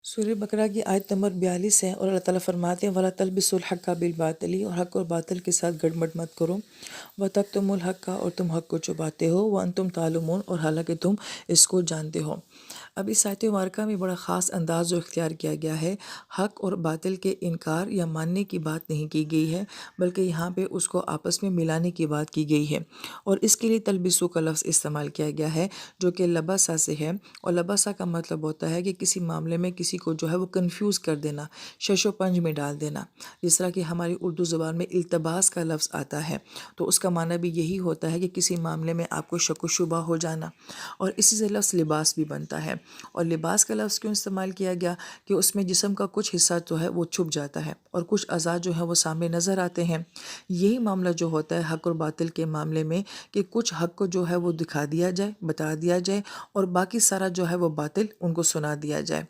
سورہ بقرہ کی آیت نمبر 42 ہے اور اللہ تعالیٰ فرماتے ہیں وَلَا تَلْبِسُوا الْحَقَّ بِالْبَاطِلِ، اور حق اور باطل کے ساتھ گڑبڑ مت کرو، وَتَكْتُمُوا الْحَقَّ، اور تم حق کو چھپاتے ہو، وَأَنْتُمْ تَعْلَمُونَ، اور حالانکہ تم اس کو جانتے ہو۔ اب اس آیت مبارکہ میں بڑا خاص انداز جو اختیار کیا گیا ہے، حق اور باطل کے انکار یا ماننے کی بات نہیں کی گئی ہے، بلکہ یہاں پہ اس کو آپس میں ملانے کی بات کی گئی ہے، اور اس کے لیے تلبسو کا لفظ استعمال کیا گیا ہے جو کہ لبسا سے ہے، اور لبسا کا مطلب ہوتا ہے کہ کسی معاملے میں کسی کو جو ہے وہ کنفیوز کر دینا، شش و پنج میں ڈال دینا، جس طرح کہ ہماری اردو زبان میں التباس کا لفظ آتا ہے، تو اس کا معنی بھی یہی ہوتا ہے کہ کسی معاملے میں آپ کو شک و شبہ ہو جانا، اور اسی سے لفظ لباس بھی بنتا ہے۔ اور لباس کا لفظ کیوں استعمال کیا گیا کہ اس میں جسم کا کچھ حصہ جو ہے وہ چھپ جاتا ہے اور کچھ اعضاء جو ہے وہ سامنے نظر آتے ہیں۔ یہی معاملہ جو ہوتا ہے حق اور باطل کے معاملے میں کہ کچھ حق کو جو ہے وہ دکھا دیا جائے، بتا دیا جائے، اور باقی سارا جو ہے وہ باطل ان کو سنا دیا جائے۔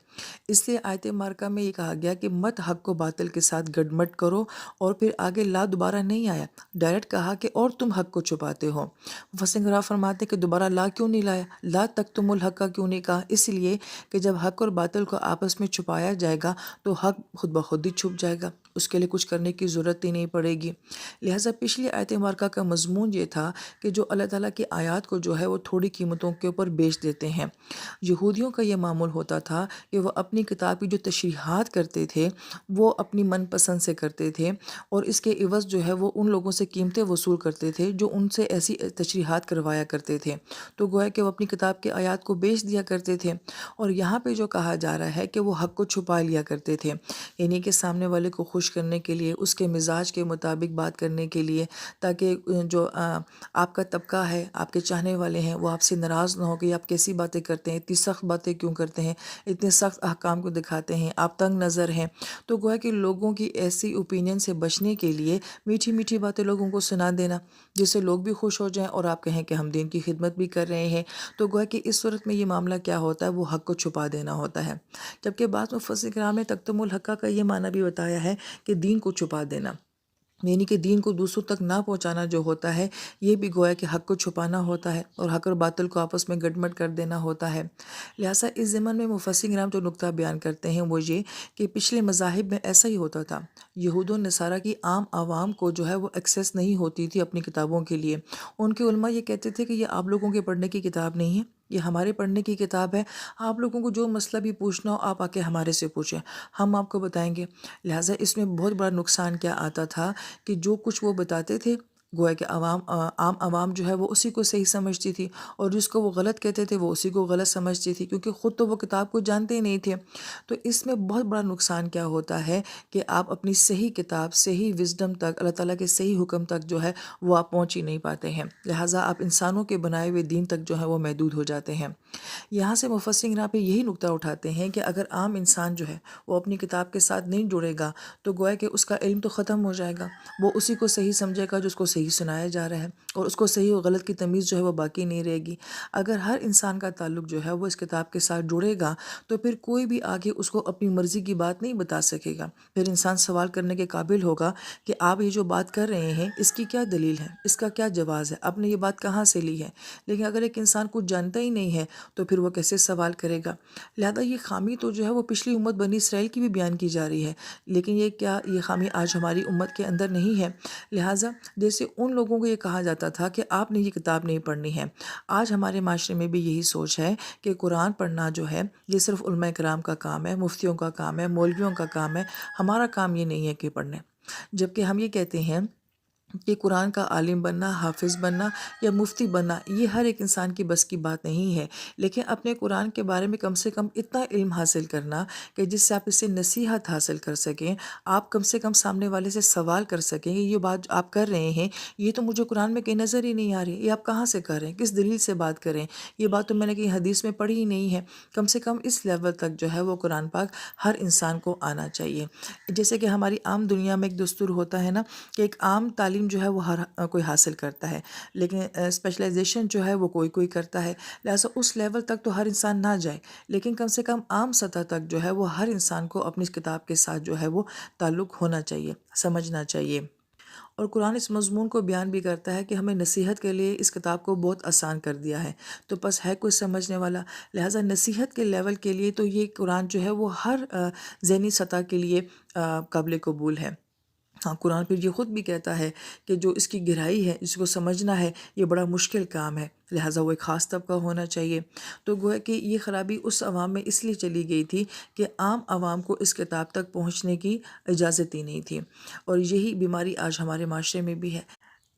اس لیے آیت مبارکہ میں یہ کہا گیا کہ مت حق کو باطل کے ساتھ گڈمٹ کرو، اور پھر آگے لا دوبارہ نہیں آیا، ڈائریکٹ کہا کہ اور تم حق کو چھپاتے ہو۔ مفسرین فرماتے کہ دوبارہ لا کیوں نہیں لایا، لا تکتم الحق کیوں نہیں کہا، اس لیے کہ جب حق اور باطل کو آپس میں چھپایا جائے گا تو حق خود بخود ہی چھپ جائے گا، اس کے لیے کچھ کرنے کی ضرورت ہی نہیں پڑے گی۔ لہٰذا پچھلی آیت مبارکہ کا مضمون یہ تھا کہ جو اللہ تعالیٰ کی آیات کو جو ہے وہ تھوڑی قیمتوں کے اوپر بیچ دیتے ہیں۔ یہودیوں کا یہ معمول ہوتا تھا کہ وہ اپنی کتاب کی جو تشریحات کرتے تھے وہ اپنی من پسند سے کرتے تھے، اور اس کے عوض جو ہے وہ ان لوگوں سے قیمتیں وصول کرتے تھے جو ان سے ایسی تشریحات کروایا کرتے تھے، تو گویا کہ وہ اپنی کتاب کے آیات کو بیچ دیا کرتے تھے۔ اور یہاں پہ جو کہا جا رہا ہے کہ وہ حق کو چھپا لیا کرتے تھے، یعنی کہ سامنے والے کو خوش کرنے کے لیے، اس کے مزاج کے مطابق بات کرنے کے لیے، تاکہ جو آپ کا طبقہ ہے، آپ کے چاہنے والے ہیں، وہ آپ سے ناراض نہ ہو کہ آپ کیسی باتیں کرتے ہیں، اتنی سخت باتیں کیوں کرتے ہیں، اتنے سخت احکام کو دکھاتے ہیں، آپ تنگ نظر ہیں۔ تو گویا کہ لوگوں کی ایسی اوپینین سے بچنے کے لیے میٹھی میٹھی باتیں لوگوں کو سنا دینا، جس سے لوگ بھی خوش ہو جائیں اور آپ کہیں کہ ہم دین کی خدمت بھی کر رہے ہیں۔ تو گویا کہ اس صورت میں یہ معاملہ کیا ہوتا ہے، وہ حق کو چھپا دینا ہوتا ہے۔ جبکہ بعض مفسرین کرام نے تکتم الحق کا یہ معنی بھی بتایا ہے کہ دین کو چھپا دینا، یعنی کہ دین کو دوسروں تک نہ پہنچانا جو ہوتا ہے، یہ بھی گویا کہ حق کو چھپانا ہوتا ہے اور حق اور باطل کو آپس میں گڈمٹ کر دینا ہوتا ہے۔ لہٰذا اس ضمن میں مفسرین کرام جو نقطہ بیان کرتے ہیں وہ یہ کہ پچھلے مذاہب میں ایسا ہی ہوتا تھا، یہود و نصارہ کی عام عوام کو جو ہے وہ ایکسیس نہیں ہوتی تھی اپنی کتابوں کے لیے۔ ان کے علماء یہ کہتے تھے کہ یہ آپ لوگوں کے پڑھنے کی کتاب نہیں ہے، یہ ہمارے پڑھنے کی کتاب ہے، آپ لوگوں کو جو مسئلہ بھی پوچھنا ہو آپ آ کے ہمارے سے پوچھیں، ہم آپ کو بتائیں گے۔ لہٰذا اس میں بہت بڑا نقصان کیا آتا تھا کہ جو کچھ وہ بتاتے تھے گویا کہ عام عوام جو ہے وہ اسی کو صحیح سمجھتی تھی، اور جس کو وہ غلط کہتے تھے وہ اسی کو غلط سمجھتی تھی، کیونکہ خود تو وہ کتاب کو جانتے ہی نہیں تھے۔ تو اس میں بہت بڑا نقصان کیا ہوتا ہے کہ آپ اپنی صحیح کتاب، صحیح وزڈم تک، اللہ تعالیٰ کے صحیح حکم تک جو ہے وہ آپ پہنچ ہی نہیں پاتے ہیں، لہٰذا آپ انسانوں کے بنائے ہوئے دین تک جو ہے وہ محدود ہو جاتے ہیں۔ یہاں سے مفسرین یہاں پہ یہی نقطہ اٹھاتے ہیں کہ اگر عام انسان جو ہے وہ اپنی کتاب کے ساتھ نہیں جڑے گا تو گویا کہ اس کا علم تو ختم ہو جائے گا، وہ اسی کو صحیح سمجھے گا جو اس کو صحیح سنایا جا رہا ہے، اور اس کو صحیح و غلط کی تمیز جو ہے وہ باقی نہیں رہے گی۔ اگر ہر انسان کا تعلق جو ہے وہ اس کتاب کے ساتھ جڑے گا تو پھر کوئی بھی آگے اس کو اپنی مرضی کی بات نہیں بتا سکے گا، پھر انسان سوال کرنے کے قابل ہوگا کہ آپ یہ جو بات کر رہے ہیں اس کی کیا دلیل ہے، اس کا کیا جواز ہے، آپ نے یہ بات کہاں سے لی ہے۔ لیکن اگر ایک انسان کچھ جانتا ہی نہیں ہے تو پھر وہ کیسے سوال کرے گا۔ لہذا یہ خامی تو جو ہے وہ پچھلی امت بنی اسرائیل کی بھی بیان کی جا رہی ہے، لیکن یہ خامی آج ہماری امت کے اندر نہیں ہے۔ لہٰذا جیسے ان لوگوں کو یہ کہا جاتا تھا کہ آپ نے یہ کتاب نہیں پڑھنی ہے، آج ہمارے معاشرے میں بھی یہی سوچ ہے کہ قرآن پڑھنا جو ہے یہ صرف علماء کرام کا کام ہے، مفتیوں کا کام ہے، مولویوں کا کام ہے، ہمارا کام یہ نہیں ہے کہ پڑھنے۔ جبکہ ہم یہ کہتے ہیں کہ قرآن کا عالم بننا، حافظ بننا یا مفتی بننا یہ ہر ایک انسان کی بس کی بات نہیں ہے، لیکن اپنے قرآن کے بارے میں کم سے کم اتنا علم حاصل کرنا کہ جس سے آپ اس سے نصیحت حاصل کر سکیں، آپ کم سے کم سامنے والے سے سوال کر سکیں کہ یہ بات آپ کر رہے ہیں یہ تو مجھے قرآن میں کہیں نظر ہی نہیں آ رہی، یہ آپ کہاں سے کر رہے ہیں، کس دلیل سے بات کریں، یہ بات تو میں نے کہیں حدیث میں پڑھی ہی نہیں ہے۔ کم سے کم اس لیول تک جو ہے وہ قرآن پاک ہر انسان کو آنا چاہیے۔ جیسے کہ ہماری عام دنیا میں ایک دستور ہوتا ہے نا کہ ایک عام تعلیم جو ہے وہ ہر کوئی حاصل کرتا ہے، لیکن اسپیشلائزیشن جو ہے وہ کوئی کوئی کرتا ہے، لہٰذا اس لیول تک تو ہر انسان نہ جائے، لیکن کم سے کم عام سطح تک جو ہے وہ ہر انسان کو اپنی کتاب کے ساتھ جو ہے وہ تعلق ہونا چاہیے، سمجھنا چاہیے۔ اور قرآن اس مضمون کو بیان بھی کرتا ہے کہ ہمیں نصیحت کے لیے اس کتاب کو بہت آسان کر دیا ہے، تو بس ہے کوئی سمجھنے والا، لہٰذا نصیحت کے لیول کے لیے تو یہ قرآن جو ہے وہ ہر ذہنی سطح کے لیے قابل قبول ہے۔ ہاں، قرآن پھر یہ خود بھی کہتا ہے کہ جو اس کی گہرائی ہے، اس کو سمجھنا ہے، یہ بڑا مشکل کام ہے، لہٰذا وہ ایک خاص طبقہ ہونا چاہیے۔ تو گویا کہ یہ خرابی اس عوام میں اس لیے چلی گئی تھی کہ عام عوام کو اس کتاب تک پہنچنے کی اجازت ہی نہیں تھی، اور یہی بیماری آج ہمارے معاشرے میں بھی ہے۔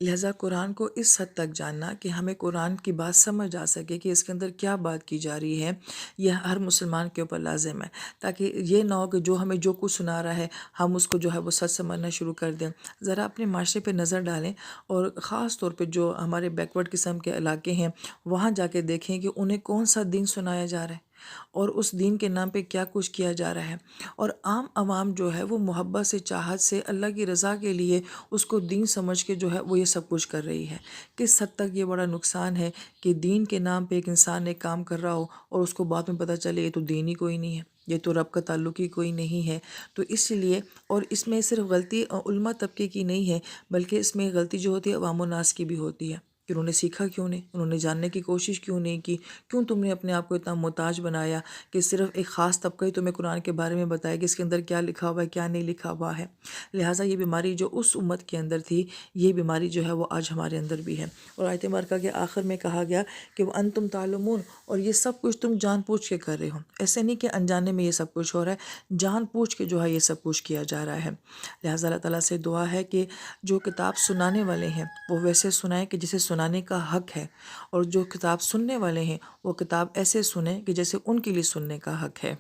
لہٰذا قرآن کو اس حد تک جاننا کہ ہمیں قرآن کی بات سمجھ آ سکے کہ اس کے اندر کیا بات کی جا رہی ہے، یہ ہر مسلمان کے اوپر لازم ہے، تاکہ یہ نہ ہو کہ جو ہمیں جو کچھ سنا رہا ہے ہم اس کو جو ہے وہ سچ سمجھنا شروع کر دیں۔ ذرا اپنے معاشرے پہ نظر ڈالیں، اور خاص طور پہ جو ہمارے بیکورڈ قسم کے علاقے ہیں وہاں جا کے دیکھیں کہ انہیں کون سا دین سنایا جا رہا ہے، اور اس دین کے نام پہ کیا کچھ کیا جا رہا ہے، اور عام عوام جو ہے وہ محبت سے، چاہت سے، اللہ کی رضا کے لیے اس کو دین سمجھ کے جو ہے وہ یہ سب کچھ کر رہی ہے۔ کس حد تک یہ بڑا نقصان ہے کہ دین کے نام پہ ایک انسان ایک کام کر رہا ہو اور اس کو بعد میں پتہ چلے یہ تو دین ہی کوئی نہیں ہے، یہ تو رب کا تعلق ہی کوئی نہیں ہے۔ تو اس لیے، اور اس میں صرف غلطی علماء طبقے کی نہیں ہے، بلکہ اس میں غلطی جو ہوتی ہے عوام الناس کی بھی ہوتی ہے کہ انہوں نے سیکھا کیوں نہیں، انہوں نے جاننے کی کوشش کیوں نہیں کی، کیوں تم نے اپنے آپ کو اتنا محتاج بنایا کہ صرف ایک خاص طبقہ ہی تمہیں قرآن کے بارے میں بتائے کہ اس کے اندر کیا لکھا ہوا ہے، کیا نہیں لکھا ہوا ہے۔ لہٰذا یہ بیماری جو اس امت کے اندر تھی، یہ بیماری جو ہے وہ آج ہمارے اندر بھی ہے۔ اور آیت مبارکہ کے آخر میں کہا گیا کہ وَأَنْتُمْ تَعْلَمُونَ، اور یہ سب کچھ تم جان بوجھ کے کر رہے ہو، ایسے نہیں کہ انجانے میں یہ سب کچھ ہو رہا ہے، جان بوجھ کے جو ہے یہ سب کچھ کیا جا رہا ہے۔ لہٰذا اللہ تعالیٰ سے دعا ہے کہ جو کتاب سنانے والے ہیں وہ ویسے سنائیں کہ جسے سنانے کا حق ہے، اور جو کتاب سننے والے ہیں وہ کتاب ایسے سنیں کہ جیسے ان کے لیے سننے کا حق ہے۔